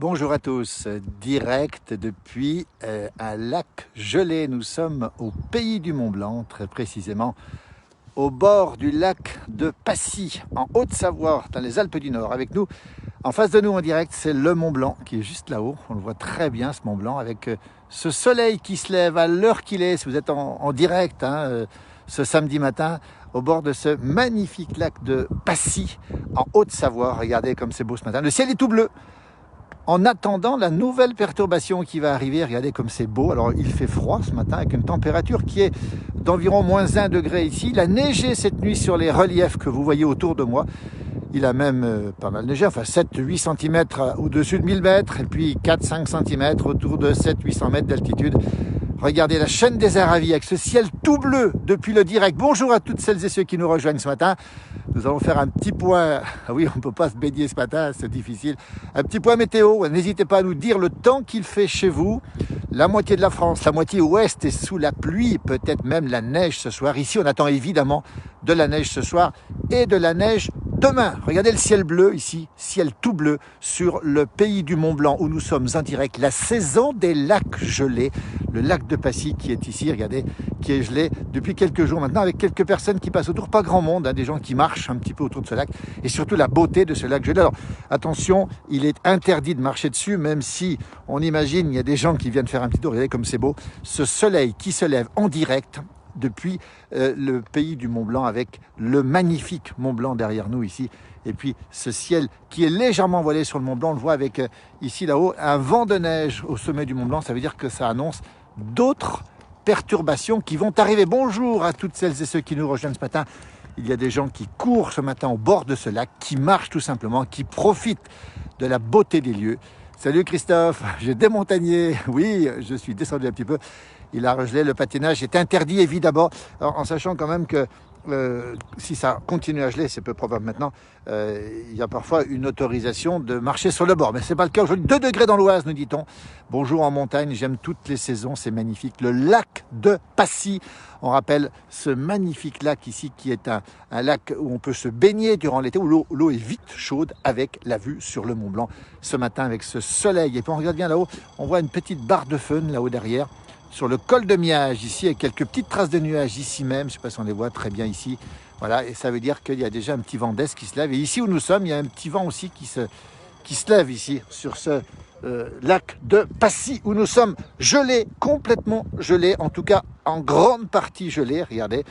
Bonjour à tous, direct depuis un lac gelé. Nous sommes au pays du Mont Blanc, très précisément au bord du lac de Passy, en Haute-Savoie, dans les Alpes du Nord. Avec nous, en face de nous en direct, c'est le Mont Blanc qui est juste là-haut. On le voit très bien, ce Mont Blanc, avec ce soleil qui se lève à l'heure qu'il est. Si vous êtes en direct ce samedi matin, au bord de ce magnifique lac de Passy, en Haute-Savoie. Regardez comme c'est beau ce matin. Le ciel est tout bleu. En attendant la nouvelle perturbation qui va arriver, regardez comme c'est beau. Alors il fait froid ce matin avec une température qui est d'environ moins 1 degré ici. Il a neigé cette nuit sur les reliefs que vous voyez autour de moi. Il a même pas mal neigé, enfin 7-8 cm au-dessus de 1000 mètres et puis 4-5 cm autour de 700-800 mètres d'altitude. Regardez la chaîne des Aravis avec ce ciel tout bleu depuis le direct. Bonjour à toutes celles et ceux qui nous rejoignent ce matin. Nous allons faire un petit point. Ah oui, on ne peut pas se baigner ce matin, c'est difficile. Un petit point météo. N'hésitez pas à nous dire le temps qu'il fait chez vous. La moitié de la France, la moitié ouest est sous la pluie, peut-être même la neige ce soir. Ici, on attend évidemment de la neige ce soir et de la neige demain. Regardez le ciel bleu ici, ciel tout bleu sur le pays du Mont Blanc où nous sommes en direct. La saison des lacs gelés, le lac de Passy qui est ici, regardez, qui est gelé depuis quelques jours maintenant avec quelques personnes qui passent autour, pas grand monde, des gens qui marchent un petit peu autour de ce lac et surtout la beauté de ce lac gelé. Alors attention, il est interdit de marcher dessus, même si on imagine il y a des gens qui viennent faire un petit tour. Regardez comme c'est beau, ce soleil qui se lève en direct depuis le pays du Mont Blanc avec le magnifique Mont Blanc derrière nous ici et puis ce ciel qui est légèrement voilé sur le Mont Blanc. On le voit avec ici là-haut un vent de neige au sommet du Mont Blanc. Ça veut dire que ça annonce d'autres perturbations qui vont arriver. Bonjour à toutes celles et ceux qui nous rejoignent ce matin. Il y a des gens qui courent ce matin au bord de ce lac, qui marchent tout simplement, qui profitent de la beauté des lieux. Salut Christophe, j'ai démontagné, oui, je suis descendu un petit peu. Il a regelé, le patinage est interdit évidemment, en sachant quand même que si ça continue à geler, c'est peu probable maintenant, il y a parfois une autorisation de marcher sur le bord. Mais ce n'est pas le cas aujourd'hui. 2 degrés dans l'Oise, nous dit-on. Bonjour en montagne, j'aime toutes les saisons, c'est magnifique. Le lac de Passy, on rappelle ce magnifique lac ici qui est un lac où on peut se baigner durant l'été, où l'eau est vite chaude avec la vue sur le Mont Blanc. Ce matin avec ce soleil, et puis on regarde bien là-haut, on voit une petite barre de feu là-haut derrière. Sur le col de Miage, ici, avec quelques petites traces de nuages ici même. Je ne sais pas si on les voit très bien ici. Voilà, et ça veut dire qu'il y a déjà un petit vent d'est qui se lève. Et ici où nous sommes, il y a un petit vent aussi qui se lève ici, sur ce lac de Passy, où nous sommes gelés, complètement gelés, en tout cas en grande partie gelés. Regardez.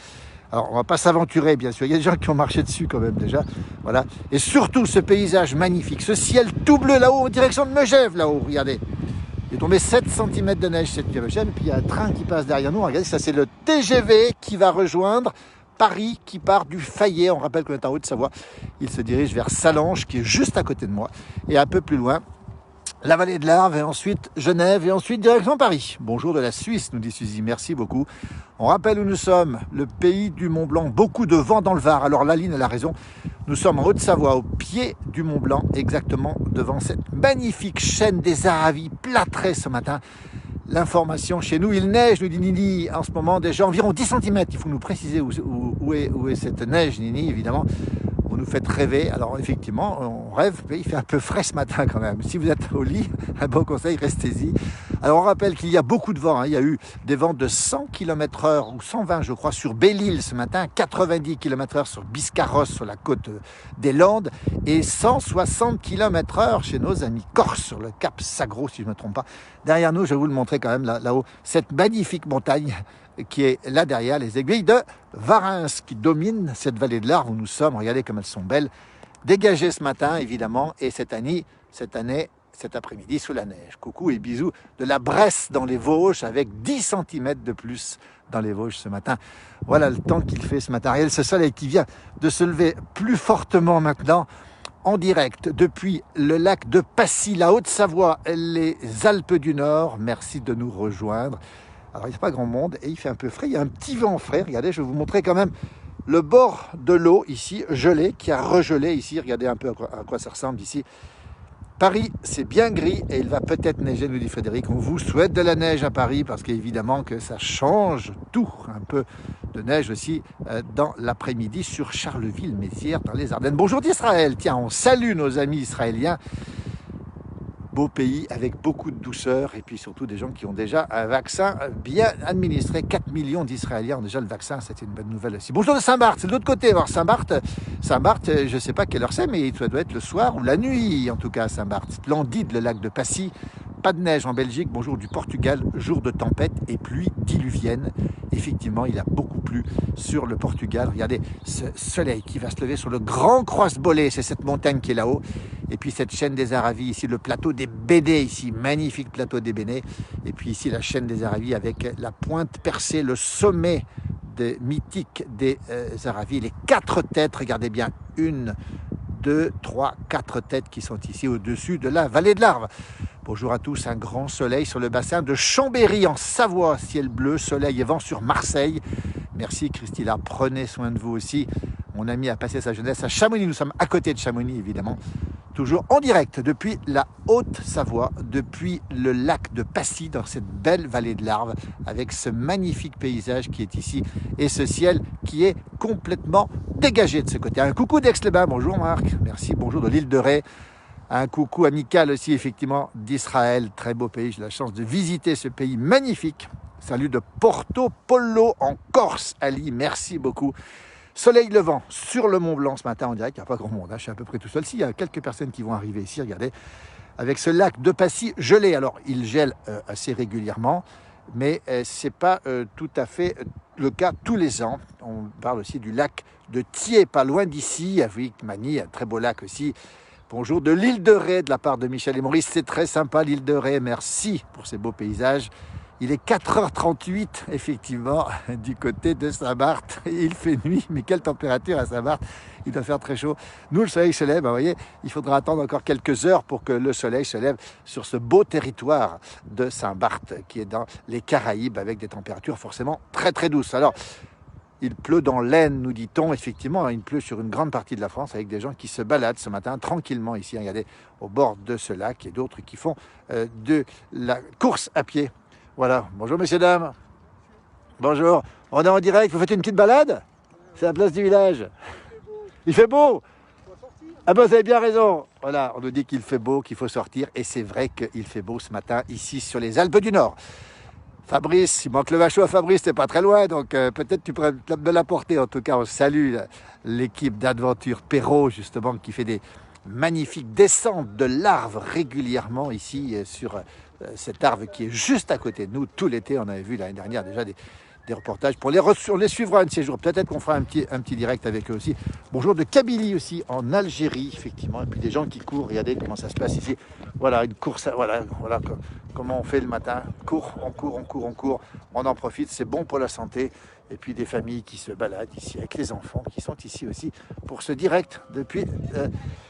Alors, on ne va pas s'aventurer, bien sûr. Il y a des gens qui ont marché dessus quand même déjà. Voilà. Et surtout, ce paysage magnifique, ce ciel tout bleu là-haut, en direction de Megève, là-haut. Regardez. Il est tombé 7 cm de neige cette nuit, et puis il y a un train qui passe derrière nous. Regardez, ça c'est le TGV qui va rejoindre Paris, qui part du Fayet. On rappelle qu'on est en Haute-Savoie. Il se dirige vers Sallanches, qui est juste à côté de moi. Et un peu plus loin, la vallée de l'Arve, et ensuite Genève, et ensuite direction Paris. Bonjour de la Suisse, nous dit Suzy, merci beaucoup. On rappelle où nous sommes, le pays du Mont Blanc, beaucoup de vent dans le Var. Alors Laline, elle a raison, nous sommes en Haute-Savoie, au pied du Mont Blanc, exactement devant cette magnifique chaîne des Aravis, plâtrée ce matin. L'information chez nous, il neige, nous dit Nini, en ce moment déjà environ 10 cm. Il faut nous préciser où est cette neige, Nini, évidemment. Vous nous faites rêver. Alors effectivement, on rêve, mais il fait un peu frais ce matin quand même. Si vous êtes au lit, un bon conseil, restez-y. Alors on rappelle qu'il y a beaucoup de vent. Il y a eu des vents de 100 km/h ou 120 je crois sur Belle-Île ce matin, 90 km/h sur Biscarrosse sur la côte des Landes et 160 km/h chez nos amis corses sur le cap Sagro si je ne me trompe pas. Derrière nous, je vais vous le montrer quand même là-haut, cette magnifique montagne qui est là derrière, les aiguilles de Varins qui dominent cette vallée de l'Arve où nous sommes. Regardez comme elles sont belles, dégagées ce matin évidemment, et cette année, cet après-midi sous la neige. Coucou et bisous de la Bresse dans les Vosges avec 10 cm de plus dans les Vosges ce matin. Voilà le temps qu'il fait ce matin. Regardez ce soleil qui vient de se lever plus fortement maintenant en direct depuis le lac de Passy, la Haute-Savoie, les Alpes du Nord. Merci de nous rejoindre. Alors, il n'y a pas grand monde et il fait un peu frais. Il y a un petit vent frais. Regardez, je vais vous montrer quand même le bord de l'eau ici, gelé, qui a regelé ici. Regardez un peu à quoi ça ressemble ici. Paris, c'est bien gris et il va peut-être neiger, nous dit Frédéric. On vous souhaite de la neige à Paris parce qu'évidemment que ça change tout. Un peu de neige aussi dans l'après-midi sur Charleville, Mézières, dans les Ardennes. Bonjour d'Israël. Tiens, on salue nos amis israéliens. beau pays avec beaucoup de douceur et puis surtout des gens qui ont déjà un vaccin bien administré. 4 millions d'Israéliens ont déjà le vaccin, c'est une bonne nouvelle aussi. Bonjour de Saint-Barth, c'est de l'autre côté. Alors Saint-Barth, je ne sais pas quelle heure c'est, mais ça doit être le soir ou la nuit en tout cas à Saint-Barth. Splendide le lac de Passy, pas de neige en Belgique. Bonjour du Portugal, jour de tempête et pluie diluvienne. Effectivement, il a beaucoup plu sur le Portugal. Regardez ce soleil qui va se lever sur le Grand Croissbollet, c'est cette montagne qui est là-haut. Et puis cette chaîne des Aravis, ici le plateau des Bénés, ici, magnifique plateau des Bénés. Et puis ici la chaîne des Aravis avec la pointe percée, le sommet mythique des Aravis. Les 4 têtes, regardez bien, 1, 2, 3, 4 têtes qui sont ici au-dessus de la vallée de l'Arve. Bonjour à tous, un grand soleil sur le bassin de Chambéry en Savoie, ciel bleu, soleil et vent sur Marseille. Merci Christina, prenez soin de vous aussi. Mon ami a passé sa jeunesse à Chamonix, nous sommes à côté de Chamonix évidemment. Toujours en direct depuis la Haute-Savoie, depuis le lac de Passy, dans cette belle vallée de l'Arve, avec ce magnifique paysage qui est ici et ce ciel qui est complètement dégagé de ce côté. Un coucou d'Aix-les-Bains, bonjour Marc, merci, bonjour de l'île de Ré. Un coucou amical aussi effectivement d'Israël, très beau pays, j'ai la chance de visiter ce pays magnifique. Salut de Porto Pollo en Corse, Ali, merci beaucoup. Soleil levant sur le Mont Blanc ce matin en direct, il n'y a pas grand monde, hein, je suis à peu près tout seul. Si, il y a quelques personnes qui vont arriver ici, regardez, avec ce lac de Passy gelé. Alors, il gèle assez régulièrement, mais ce n'est pas tout à fait le cas tous les ans. On parle aussi du lac de Thiers, pas loin d'ici, avec Magny, un très beau lac aussi. Bonjour de l'île de Ré, de la part de Michel et Maurice, c'est très sympa l'île de Ré, merci pour ces beaux paysages. Il est 4h38, effectivement, du côté de Saint-Barth. Il fait nuit, mais quelle température à Saint-Barth. Il doit faire très chaud. Nous, le soleil se lève, vous voyez, il faudra attendre encore quelques heures pour que le soleil se lève sur ce beau territoire de Saint-Barth, qui est dans les Caraïbes, avec des températures forcément très très douces. Alors, il pleut dans l'Aisne, nous dit-on. Effectivement, il pleut sur une grande partie de la France, avec des gens qui se baladent ce matin tranquillement ici, regardez, au bord de ce lac, et d'autres qui font de la course à pied. Voilà, bonjour messieurs, dames. Bonjour, on est en direct, vous faites une petite balade? C'est la place du village. Il fait beau. Ah ben vous avez bien raison. Voilà, on nous dit qu'il fait beau, qu'il faut sortir. Et c'est vrai qu'il fait beau ce matin, ici sur les Alpes du Nord. Fabrice, il manque le vachou à Fabrice, c'est pas très loin, donc peut-être tu pourrais me l'apporter. En tout cas, on salue l'équipe d'Aventure Perrault, justement, qui fait des magnifiques descentes de l'Arve régulièrement ici sur cette Arve qui est juste à côté de nous. Tout l'été, on avait vu l'année dernière déjà des reportages. Pour on les suivra un de ces jours. Peut-être qu'on fera un petit direct avec eux aussi. Bonjour de Kabylie aussi, en Algérie, effectivement. Et puis des gens qui courent. Regardez comment ça se passe ici. Voilà, une course. Voilà comment on fait le matin. On court. On en profite. C'est bon pour la santé. Et puis des familles qui se baladent ici avec les enfants qui sont ici aussi pour ce direct depuis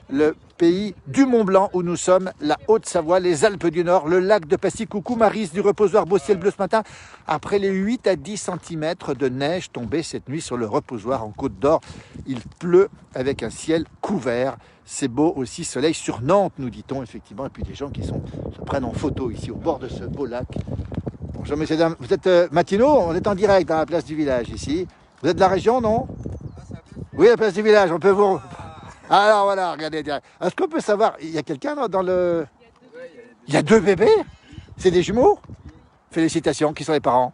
le pays du Mont-Blanc où nous sommes, la Haute-Savoie, les Alpes du Nord, le lac de Passy. Coucou Maryse du reposoir beau ciel bleu ce matin. Après les 8 à 10 cm de neige tombée cette nuit sur le reposoir en Côte d'Or, il pleut avec un ciel couvert. C'est beau aussi, soleil sur Nantes, nous dit-on effectivement. Et puis des gens qui se prennent en photo ici au bord de ce beau lac. Bonjour messieurs, dames, vous êtes matinaux, on est en direct dans la place du village ici. Vous êtes de la région, non? Oui, la place du village, on peut vous... Alors voilà, regardez. Est-ce qu'on peut savoir, il y a quelqu'un dans le... Il y a 2 bébés? C'est des jumeaux? Félicitations, qui sont les parents?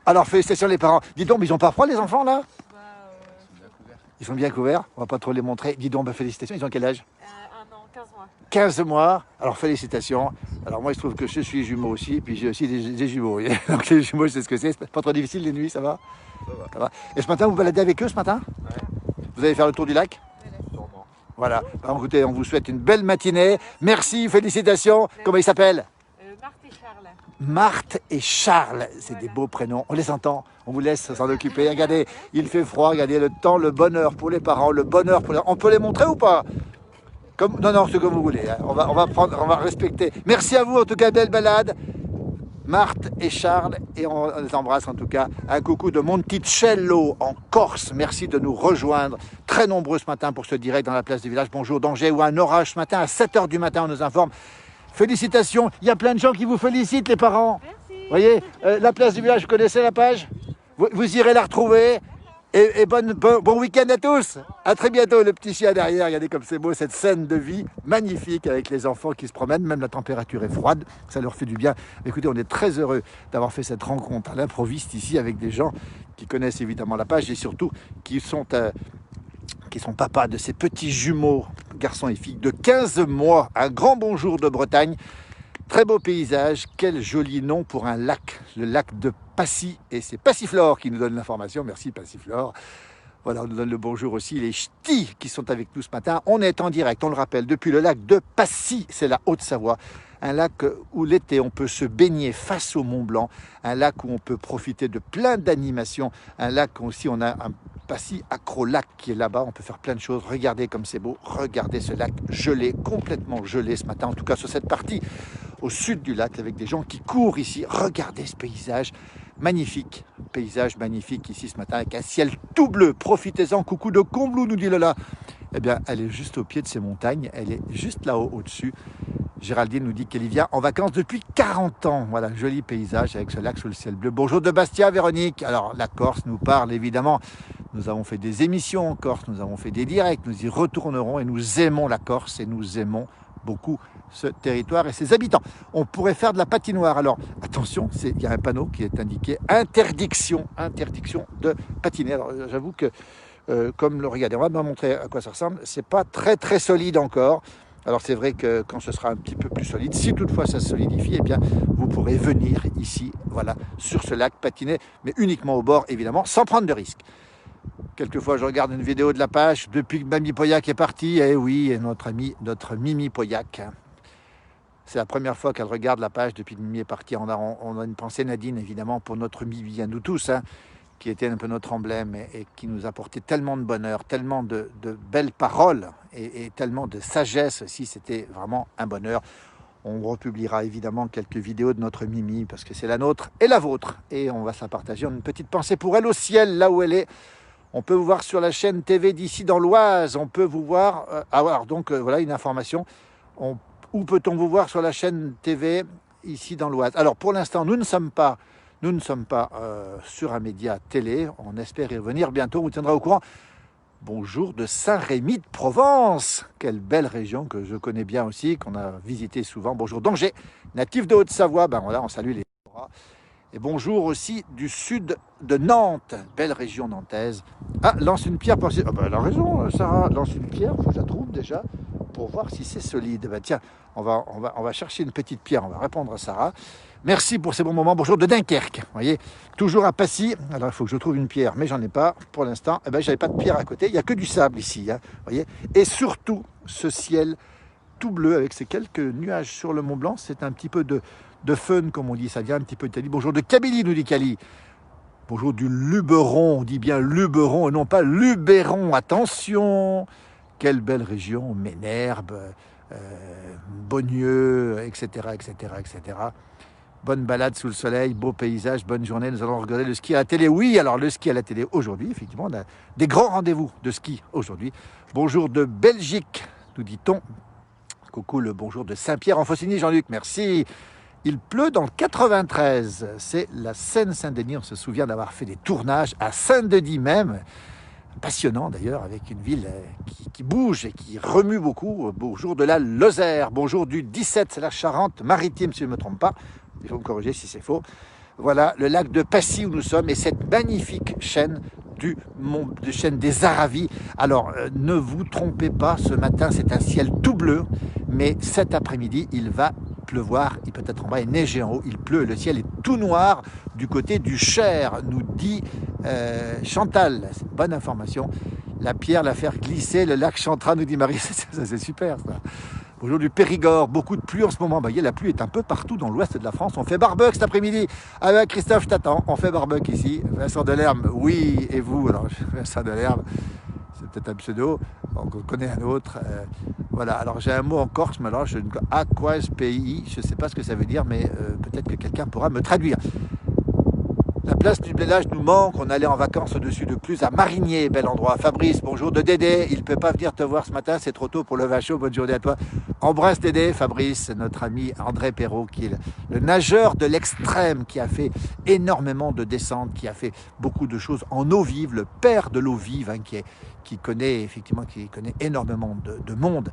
Alors félicitations les parents. Dis donc, mais ils n'ont pas froid les enfants là? Ils sont bien couverts, on va pas trop les montrer. Dis donc, félicitations, ils ont quel âge? 1 an, 15 mois. 15 mois, alors félicitations. Alors moi, il se trouve que je suis jumeau aussi, puis j'ai aussi des jumeaux. Donc les jumeaux, je sais ce que c'est pas trop difficile les nuits, ça va? Ça va. Et ce matin, vous baladez avec eux ce matin? Ouais. Vous allez faire le tour du lac? Voilà. Alors, écoutez, on vous souhaite une belle matinée. Merci, félicitations. Comment ils s'appellent? Marthe et Charles. Marthe et Charles, c'est des beaux prénoms. On les entend, on vous laisse s'en occuper. Regardez, il fait froid, regardez le temps, le bonheur pour les parents, le bonheur pour les... On peut les montrer ou pas? Non, c'est comme vous voulez. Hein. On va respecter. Merci à vous, en tout cas, belle balade. Marthe et Charles, et on les embrasse en tout cas. Un coucou de Monticello en Corse. Merci de nous rejoindre. Très nombreux ce matin pour ce direct dans la place du village. Bonjour d'Angers où un orage ce matin à 7h du matin, on nous informe. Félicitations. Il y a plein de gens qui vous félicitent, les parents. Merci. Vous voyez, la place du village, vous connaissez la page? Vous irez la retrouver. Et bon week-end à tous. À très bientôt. Le petit chien derrière, regardez comme c'est beau, cette scène de vie magnifique avec les enfants qui se promènent. Même la température est froide, ça leur fait du bien. Écoutez, on est très heureux d'avoir fait cette rencontre à l'improviste ici avec des gens qui connaissent évidemment la page et surtout qui sont papas de ces petits jumeaux, garçons et filles de 15 mois. Un grand bonjour de Bretagne. Très beau paysage, quel joli nom pour un lac, le lac de Passy. Et c'est Passiflore qui nous donne l'information. Merci Passiflore. Voilà, on nous donne le bonjour aussi, les ch'tis qui sont avec nous ce matin. On est en direct, on le rappelle, depuis le lac de Passy, c'est la Haute-Savoie. Un lac où l'été, on peut se baigner face au Mont Blanc. Un lac où on peut profiter de plein d'animations. Un lac où aussi, on a un Passy Acro-Lac qui est là-bas. On peut faire plein de choses. Regardez comme c'est beau. Regardez ce lac gelé, complètement gelé ce matin. En tout cas, sur cette partie au sud du lac, avec des gens qui courent ici. Regardez ce paysage magnifique. Paysage magnifique ici ce matin, avec un ciel tout bleu. Profitez-en. Coucou de Combloux, nous dit Lola. Eh bien, elle est juste au pied de ces montagnes. Elle est juste là-haut, au-dessus. Géraldine nous dit qu'elle y vient en vacances depuis 40 ans. Voilà, joli paysage avec ce lac sous le ciel bleu. Bonjour de Bastia, Véronique. Alors, la Corse nous parle évidemment. Nous avons fait des émissions en Corse, nous avons fait des directs, nous y retournerons et nous aimons la Corse et nous aimons beaucoup ce territoire et ses habitants. On pourrait faire de la patinoire. Alors, attention, il y a un panneau qui est indiqué interdiction de patiner. Alors, j'avoue que, comme le regardez, on va me montrer à quoi ça ressemble. C'est pas très très solide encore. Alors c'est vrai que quand ce sera un petit peu plus solide, si toutefois ça se solidifie, eh bien vous pourrez venir ici, voilà, sur ce lac patiner, mais uniquement au bord évidemment, sans prendre de risques. Quelquefois je regarde une vidéo de la page depuis que Mamie Pauillac est partie, et oui, notre Mimi Pauillac. C'est la première fois qu'elle regarde la page depuis que Mimi est partie. On a une pensée, Nadine, évidemment, pour notre Mimi, à nous tous, hein, qui était un peu notre emblème et qui nous apportait tellement de bonheur, tellement de belles paroles et tellement de sagesse aussi. C'était vraiment un bonheur. On republiera évidemment quelques vidéos de notre Mimi parce que c'est la nôtre et la vôtre. Et on va se la partager. On a une petite pensée pour elle au ciel, là où elle est. On peut vous voir sur la chaîne TV d'ici dans l'Oise. On peut vous voir... alors donc, voilà une information. Où peut-on vous voir sur la chaîne TV ici dans l'Oise? Alors, pour l'instant, nous ne sommes pas sur un média télé. On espère y revenir bientôt. On vous tiendra au courant. Bonjour de Saint-Rémy de Provence. Quelle belle région que je connais bien aussi, qu'on a visité souvent. Bonjour d'Angers, natif de Haute-Savoie. Ben voilà, on salue les... Et bonjour aussi du sud de Nantes. Belle région nantaise. Ah, lance une pierre. Ah ben, elle a raison, Sarah. Lance une pierre, faut que je la trouve déjà, pour voir si c'est solide. Ben, tiens, on va chercher une petite pierre. On va répondre à Sarah. Merci pour ces bons moments. Bonjour de Dunkerque. Vous voyez, toujours à Passy. Alors, il faut que je trouve une pierre, mais j'en ai pas pour l'instant. Eh ben, j'avais pas de pierre à côté. Il n'y a que du sable ici. Hein, voyez. Et surtout, ce ciel tout bleu avec ces quelques nuages sur le Mont Blanc. C'est un petit peu de fun, comme on dit. Ça vient un petit peu d'Italie. Bonjour de Kabylie, nous dit Cali. Bonjour du Luberon. On dit bien Luberon et non pas Luberon. Attention. Quelle belle région. Ménherbe, Beaunieu, etc., etc., etc. Bonne balade sous le soleil, beau paysage, bonne journée. Nous allons regarder le ski à la télé. Oui, alors le ski à la télé aujourd'hui, effectivement, on a des grands rendez-vous de ski aujourd'hui. Bonjour de Belgique, nous dit-on. Coucou, le bonjour de Saint-Pierre en Faucigny, Jean-Luc, merci. Il pleut dans le 93, c'est la Seine-Saint-Denis. On se souvient d'avoir fait des tournages à Saint-Denis même. Passionnant d'ailleurs, avec une ville qui bouge et qui remue beaucoup. Bonjour de la Lozère, bonjour du 17, c'est la Charente-Maritime si je ne me trompe pas. Il faut me corriger si c'est faux. Voilà le lac de Passy où nous sommes et cette magnifique chaîne chaîne des Aravis. Alors ne vous trompez pas, ce matin c'est un ciel tout bleu, mais cet après-midi il va pleuvoir, il peut être en bas et neiger en haut, il pleut, le ciel est tout noir du côté du Cher, nous dit Chantal. C'est une bonne information. La pierre, la faire glisser, le lac Chantrat, nous dit Marie. Ça c'est super ça. Bonjour du Périgord, beaucoup de pluie en ce moment. La pluie est un peu partout dans l'ouest de la France. On fait barbecue cet après-midi. Ah ben, Christophe, je t'attends. On fait barbecue ici. Vincent Delerme, oui. Et vous? Alors, Vincent Delerme, c'est peut-être un pseudo. On connaît un autre. Voilà. Alors, j'ai un mot en corse, mais alors, aquas pays. Je ne sais pas ce que ça veut dire, mais peut-être que quelqu'un pourra me traduire. La place du village nous manque, on allait en vacances au-dessus de Cluse à Marigné, bel endroit. Fabrice, bonjour de Dédé, il ne peut pas venir te voir ce matin, c'est trop tôt pour le vin chaud, bonne journée à toi. Embrasse Dédé, Fabrice, notre ami André Perrault, qui est le nageur de l'extrême, qui a fait énormément de descentes, qui a fait beaucoup de choses en eau vive, le père de l'eau vive, hein, qui connaît énormément de monde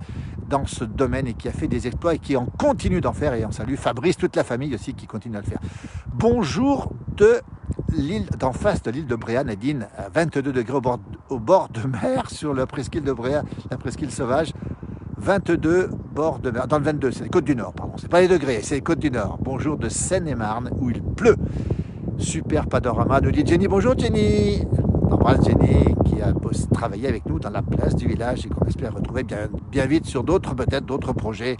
dans ce domaine et qui a fait des exploits et qui en continue d'en faire. Et on salue Fabrice, toute la famille aussi qui continue à le faire. Bonjour de l'île d'en face de l'île de Bréa, Nadine, à 22 degrés au bord de mer sur la presqu'île de Bréa, la presqu'île sauvage. 22 bord de mer, dans le 22, c'est les côtes du Nord, pardon, c'est pas les degrés, c'est les côtes du Nord. Bonjour de Seine-et-Marne où il pleut. Super panorama, nous dit Jenny. Bonjour Jenny. On embrasse Jenny qui a travaillé avec nous dans la place du village et qu'on espère retrouver bien vite sur d'autres, peut-être d'autres projets.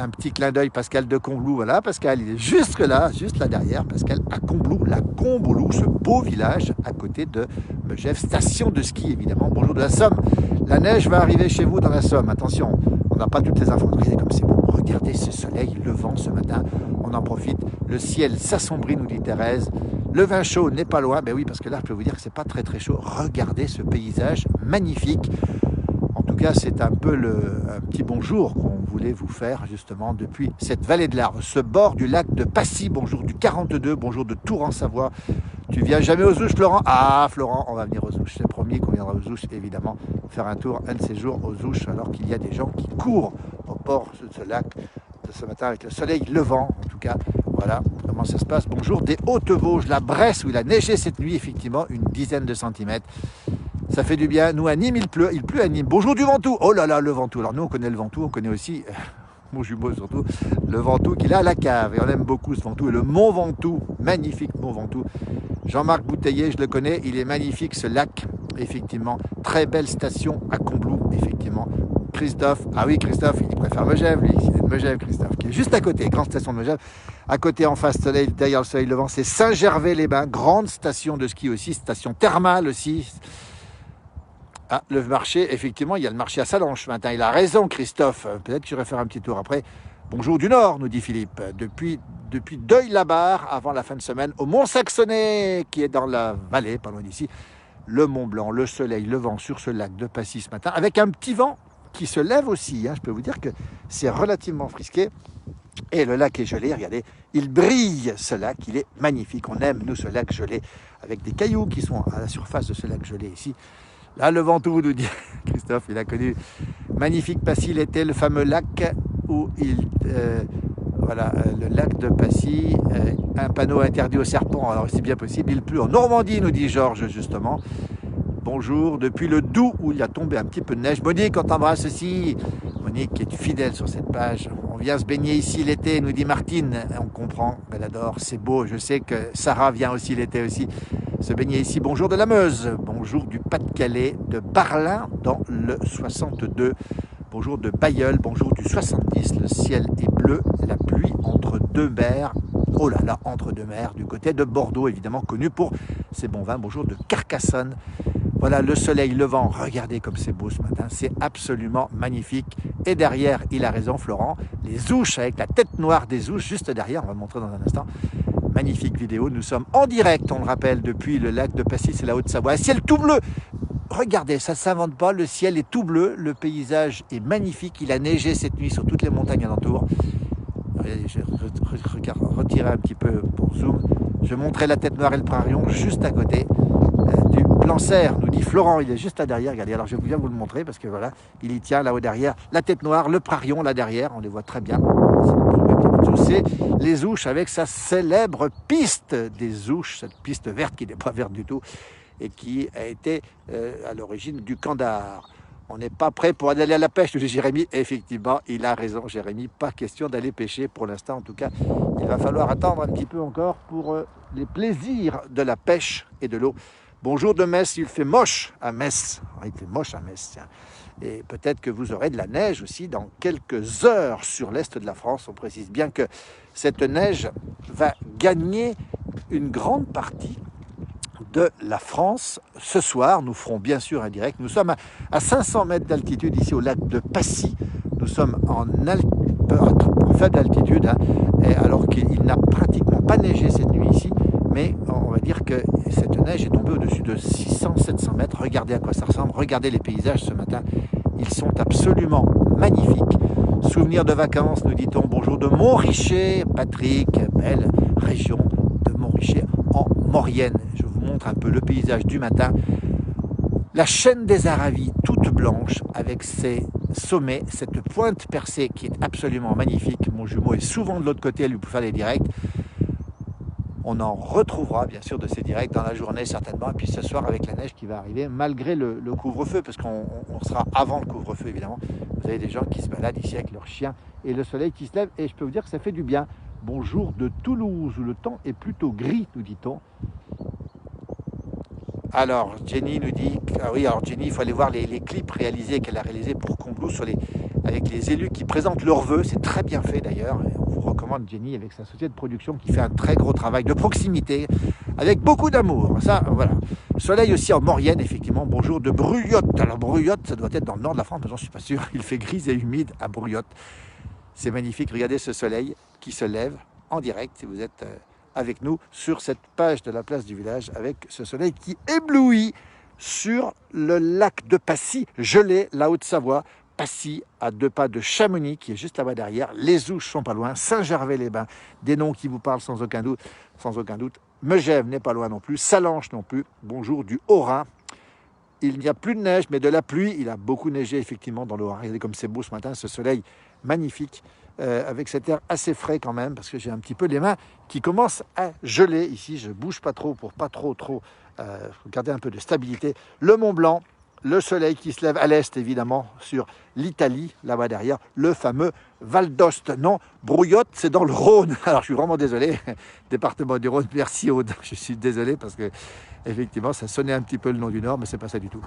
Un petit clin d'œil, Pascal de Combloux. Voilà, Pascal, il est juste là derrière. Pascal à Combloux, la Combloux, ce beau village à côté de Megève, station de ski évidemment. Bonjour de la Somme. La neige va arriver chez vous dans la Somme. Attention, on n'a pas toutes les infos. Regardez comme c'est beau. Regardez ce soleil levant ce matin. On en profite. Le ciel s'assombrit, nous dit Thérèse. Le vin chaud n'est pas loin. Ben oui, parce que là, je peux vous dire que c'est pas très très chaud. Regardez ce paysage magnifique. En tout cas, c'est un peu un petit bonjour qu'on voulait vous faire justement depuis cette vallée de l'Arve, ce bord du lac de Passy. Bonjour du 42, bonjour de Tours en Savoie. Tu viens jamais aux Ouches, Florent? Ah, Florent, on va venir aux Ouches. C'est promis qu'on viendra aux Ouches, évidemment, faire un tour un de ces jours aux Ouches, alors qu'il y a des gens qui courent au bord de ce lac de ce matin avec le soleil levant. En tout cas, voilà comment ça se passe. Bonjour des Hautes-Vosges, la Bresse où il a neigé cette nuit, effectivement, une dizaine de centimètres. Ça fait du bien. Nous, à Nîmes, il pleut à Nîmes. Bonjour du Ventoux. Oh là là, le Ventoux. Alors nous, on connaît le Ventoux, on connaît aussi, mon jumeau surtout, le Ventoux qu'il a à la cave. Et on aime beaucoup ce Ventoux. Et le Mont Ventoux, magnifique Mont Ventoux. Jean-Marc Bouteiller, je le connais, il est magnifique ce lac, effectivement. Très belle station à Combloux, effectivement. Christophe, ah oui, Christophe, il préfère Megève, lui. C'est de Megève, Christophe, qui est juste à côté, grande station de Megève. À côté, en face, derrière le soleil levant, c'est Saint-Gervais-les-Bains, grande station de ski aussi, station thermale aussi. Ah, le marché, effectivement, il y a le marché à Salanches ce matin. Il a raison, Christophe. Peut-être que j'irai faire un petit tour après. Bonjour du Nord, nous dit Philippe. Depuis Deuil-la-Barre, avant la fin de semaine, au Mont-Saxonnet, qui est dans la vallée, pas loin d'ici. Le Mont Blanc, le soleil levant sur ce lac de Passy ce matin, avec un petit vent qui se lève aussi. Hein. Je peux vous dire que c'est relativement frisqué. Et le lac est gelé, regardez, il brille ce lac, il est magnifique. On aime, nous, ce lac gelé, avec des cailloux qui sont à la surface de ce lac gelé ici. Là, le Ventoux, nous dit Christophe, il a connu magnifique Passy l'été, le fameux lac où le lac de Passy, un panneau interdit aux serpents, alors c'est bien possible, il pleut en Normandie, nous dit Georges, justement. Bonjour, depuis le Doubs où il a tombé un petit peu de neige. Monique, on t'embrasse aussi. Monique qui est fidèle sur cette page. On vient se baigner ici l'été, nous dit Martine. On comprend, elle adore, c'est beau. Je sais que Sarah vient aussi l'été aussi se baigner ici. Bonjour de la Meuse, bonjour du Pas-de-Calais, de Barlin dans le 62. Bonjour de Bailleul, bonjour du 70. Le ciel est bleu, la pluie entre deux mers. Oh là là, entre deux mers, du côté de Bordeaux, évidemment connu pour ses bons vins. Bonjour de Carcassonne. Voilà le soleil levant, regardez comme c'est beau ce matin, c'est absolument magnifique. Et derrière, il a raison Florent, les ouches avec la tête noire des ouches, juste derrière, on va le montrer dans un instant. Magnifique vidéo, nous sommes en direct, on le rappelle, depuis le lac de Passy, c'est la Haute-Savoie. Un ciel tout bleu, regardez, ça ne s'invente pas, le ciel est tout bleu, le paysage est magnifique, il a neigé cette nuit sur toutes les montagnes alentours. Je vais retirer un petit peu pour zoom. Je montrais la tête noire et le Prarion juste à côté du plan serre, nous dit Florent, il est juste là derrière, regardez, alors je vais bien vous le montrer parce que voilà, il y tient là-haut derrière, la tête noire, le Prarion là derrière, on les voit très bien. C'est les Ouches avec sa célèbre piste des Ouches, cette piste verte qui n'est pas verte du tout et qui a été à l'origine du Kandar. On n'est pas prêt pour aller à la pêche, nous dit Jérémy. Effectivement, il a raison, Jérémy. Pas question d'aller pêcher pour l'instant. En tout cas, il va falloir attendre un petit peu encore pour les plaisirs de la pêche et de l'eau. Bonjour de Metz, il fait moche à Metz. Il fait moche à Metz, tiens. Et peut-être que vous aurez de la neige aussi dans quelques heures sur l'est de la France. On précise bien que cette neige va gagner une grande partie de la France. Ce soir, nous ferons bien sûr un direct. Nous sommes à 500 mètres d'altitude ici au lac de Passy. Nous sommes en faible altitude, hein, et alors qu'il n'a pratiquement pas neigé cette nuit ici. mais on va dire que cette neige est tombée au-dessus de 600-700 mètres. Regardez à quoi ça ressemble, regardez les paysages ce matin, ils sont absolument magnifiques. Souvenir de vacances, nous dit-on. Bonjour de Montrichet, Patrick, belle région de Montrichet en Maurienne. Je vous montre un peu le paysage du matin. La chaîne des Aravis, toute blanche, avec ses sommets, cette pointe percée qui est absolument magnifique. Mon jumeau est souvent de l'autre côté à lui pour faire les directs. On en retrouvera bien sûr de ces directs dans la journée certainement, et puis ce soir avec la neige qui va arriver, malgré le couvre-feu, parce qu'on sera avant le couvre-feu évidemment. Vous avez des gens qui se baladent ici avec leurs chiens et le soleil qui se lève, et je peux vous dire que ça fait du bien. Bonjour de Toulouse, où le temps est plutôt gris, nous dit-on. Alors Jenny nous dit, ah oui, alors Jenny, il faut aller voir les clips réalisés qu'elle a réalisés pour Combloux avec les élus qui présentent leurs vœux. C'est très bien fait d'ailleurs. On vous recommande Jenny avec sa société de production qui fait un très gros travail de proximité avec beaucoup d'amour. Ça, voilà. Soleil aussi en Maurienne, effectivement. Bonjour de Bruyot. Alors Bruyot, ça doit être dans le nord de la France, mais j'en suis pas sûr. Il fait gris et humide à Bruyot. C'est magnifique. Regardez ce soleil qui se lève en direct. Si vous êtes avec nous sur cette page de la place du village, avec ce soleil qui éblouit sur le lac de Passy, gelé, la Haute-Savoie. Passy, à 2 pas de Chamonix, qui est juste là-bas derrière. Les Ouches sont pas loin. Saint-Gervais-les-Bains, des noms qui vous parlent sans aucun doute. Megève n'est pas loin non plus. Salanches non plus. Bonjour du Haut-Rhin. Il n'y a plus de neige, mais de la pluie. Il a beaucoup neigé effectivement dans le Haut-Rhin. Regardez comme c'est beau ce matin, ce soleil magnifique, avec cet air assez frais quand même, parce que j'ai un petit peu les mains qui commencent à geler ici. Je bouge pas trop pour pas trop garder un peu de stabilité. Le Mont Blanc. Le soleil qui se lève à l'est, évidemment, sur l'Italie, là-bas derrière, le fameux Val d'Ost. Non, Brouillotte, c'est dans le Rhône. Alors, je suis vraiment désolé, département du Rhône, merci Aude. Je suis désolé parce que, effectivement, ça sonnait un petit peu le nom du Nord, mais c'est pas ça du tout.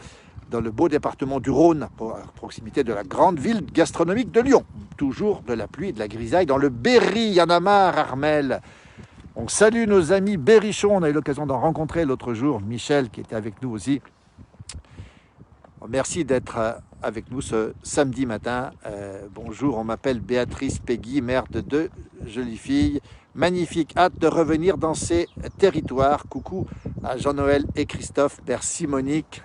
Dans le beau département du Rhône, à proximité de la grande ville gastronomique de Lyon. Toujours de la pluie et de la grisaille. Dans le Berry, il y en a marre, Armel. On salue nos amis berrichons. On a eu l'occasion d'en rencontrer l'autre jour. Michel, qui était avec nous aussi. Merci d'être avec nous ce samedi matin. Bonjour, on m'appelle Béatrice Peggy, mère de 2 jolies filles. Magnifique, hâte de revenir dans ces territoires. Coucou à Jean-Noël et Christophe. Merci Monique.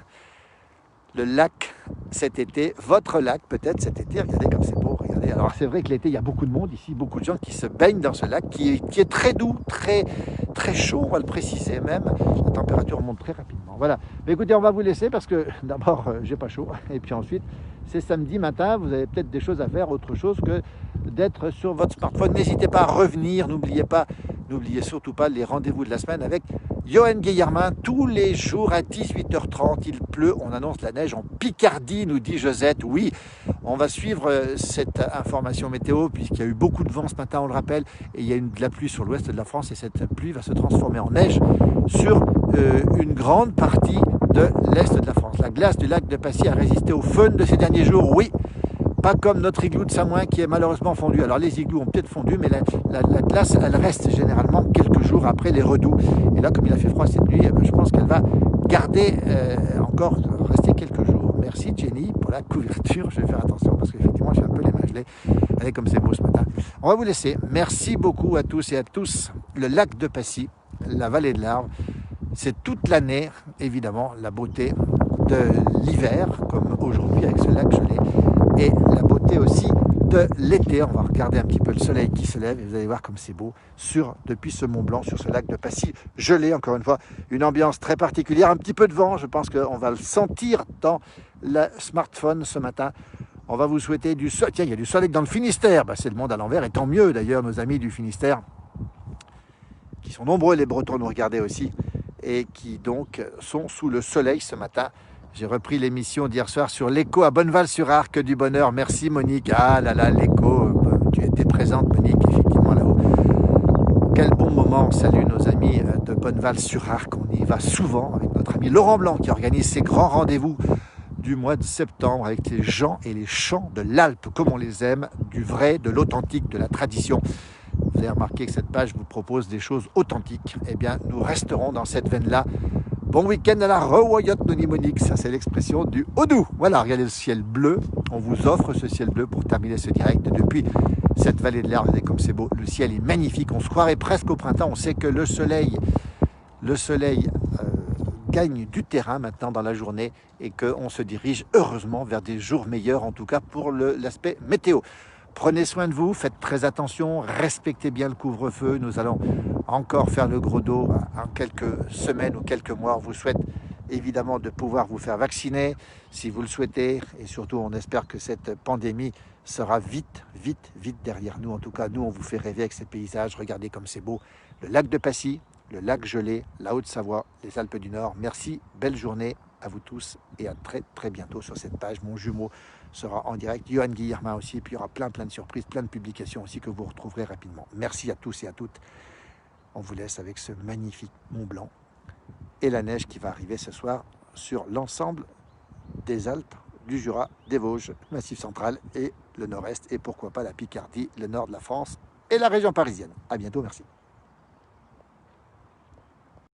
Le lac cet été, votre lac peut-être cet été, regardez comme c'est beau, regardez. Alors c'est vrai que l'été, il y a beaucoup de monde ici, beaucoup de gens qui se baignent dans ce lac qui est très doux, très chaud, on va le préciser même. La température monte très rapidement. Voilà. Mais écoutez, on va vous laisser parce que d'abord, j'ai pas chaud. Et puis ensuite, c'est samedi matin, vous avez peut-être des choses à faire, autre chose que d'être sur votre smartphone. N'hésitez pas à revenir, n'oubliez surtout pas les rendez-vous de la semaine avec Johan Guillermin, tous les jours à 18h30, il pleut, on annonce la neige en Picardie, nous dit Josette. Oui, on va suivre cette information météo, puisqu'il y a eu beaucoup de vent ce matin, on le rappelle, et il y a de la pluie sur l'ouest de la France, et cette pluie va se transformer en neige sur une grande partie de l'est de la France. La glace du lac de Passy a résisté au fun de ces derniers jours, oui. Pas comme notre igloo de Samoin qui est malheureusement fondu. Alors les igloos ont peut-être fondu, mais la glace, elle reste généralement quelques jours après les redoux. Et là, comme il a fait froid cette nuit, je pense qu'elle va garder encore, rester quelques jours. Merci Jenny pour la couverture. Je vais faire attention parce qu'effectivement, j'ai un peu les mains gelées. Allez, comme c'est beau ce matin. On va vous laisser. Merci beaucoup à tous et à tous. Le lac de Passy, la vallée de l'Arve, c'est toute l'année, évidemment, la beauté de l'hiver, comme aujourd'hui avec ce lac gelé. Et la beauté aussi de l'été. On va regarder un petit peu le soleil qui se lève et vous allez voir comme c'est beau depuis ce Mont Blanc, sur ce lac de Passy gelé. Encore une fois, une ambiance très particulière, un petit peu de vent. Je pense qu'on va le sentir dans le smartphone ce matin. On va vous souhaiter du soleil. Tiens, il y a du soleil dans le Finistère. C'est le monde à l'envers et tant mieux d'ailleurs, nos amis du Finistère, qui sont nombreux, les Bretons nous regarder aussi, et qui donc sont sous le soleil ce matin. J'ai repris l'émission d'hier soir sur l'écho à Bonneval-sur-Arc du bonheur. Merci Monique. Ah là là, l'écho, tu étais présente Monique, effectivement là-haut. Quel bon moment. On salue nos amis de Bonneval-sur-Arc. On y va souvent avec notre ami Laurent Blanc qui organise ses grands rendez-vous du mois de septembre avec les gens et les chants de l'Alpe, comme on les aime, du vrai, de l'authentique, de la tradition. Vous avez remarqué que cette page vous propose des choses authentiques. Eh bien, nous resterons dans cette veine-là. Bon week-end à la revoyotte, nous dit Monique. Ça, c'est l'expression du Haut-Doubs. Voilà, regardez le ciel bleu. On vous offre ce ciel bleu pour terminer ce direct depuis cette vallée de l'Arve. Regardez comme c'est beau. Le ciel est magnifique. On se croirait presque au printemps. On sait que le soleil le soleil gagne du terrain maintenant dans la journée et qu'on se dirige heureusement vers des jours meilleurs, en tout cas pour l'aspect météo. Prenez soin de vous, faites très attention, respectez bien le couvre-feu. Nous allons encore faire le gros dos en quelques semaines ou quelques mois. On vous souhaite évidemment de pouvoir vous faire vacciner si vous le souhaitez. Et surtout, on espère que cette pandémie sera vite derrière nous. En tout cas, nous, on vous fait rêver avec ces paysages. Regardez comme c'est beau. Le lac de Passy, le lac gelé, la Haute-Savoie, les Alpes du Nord. Merci, belle journée à vous tous et à très bientôt sur cette page. Mon jumeau sera en direct, Johan Guillermin aussi, puis il y aura plein de surprises, plein de publications aussi que vous retrouverez rapidement. Merci à tous et à toutes. On vous laisse avec ce magnifique Mont Blanc et la neige qui va arriver ce soir sur l'ensemble des Alpes, du Jura, des Vosges, Massif central et le nord-est, et pourquoi pas la Picardie, le nord de la France et la région parisienne. À bientôt, merci.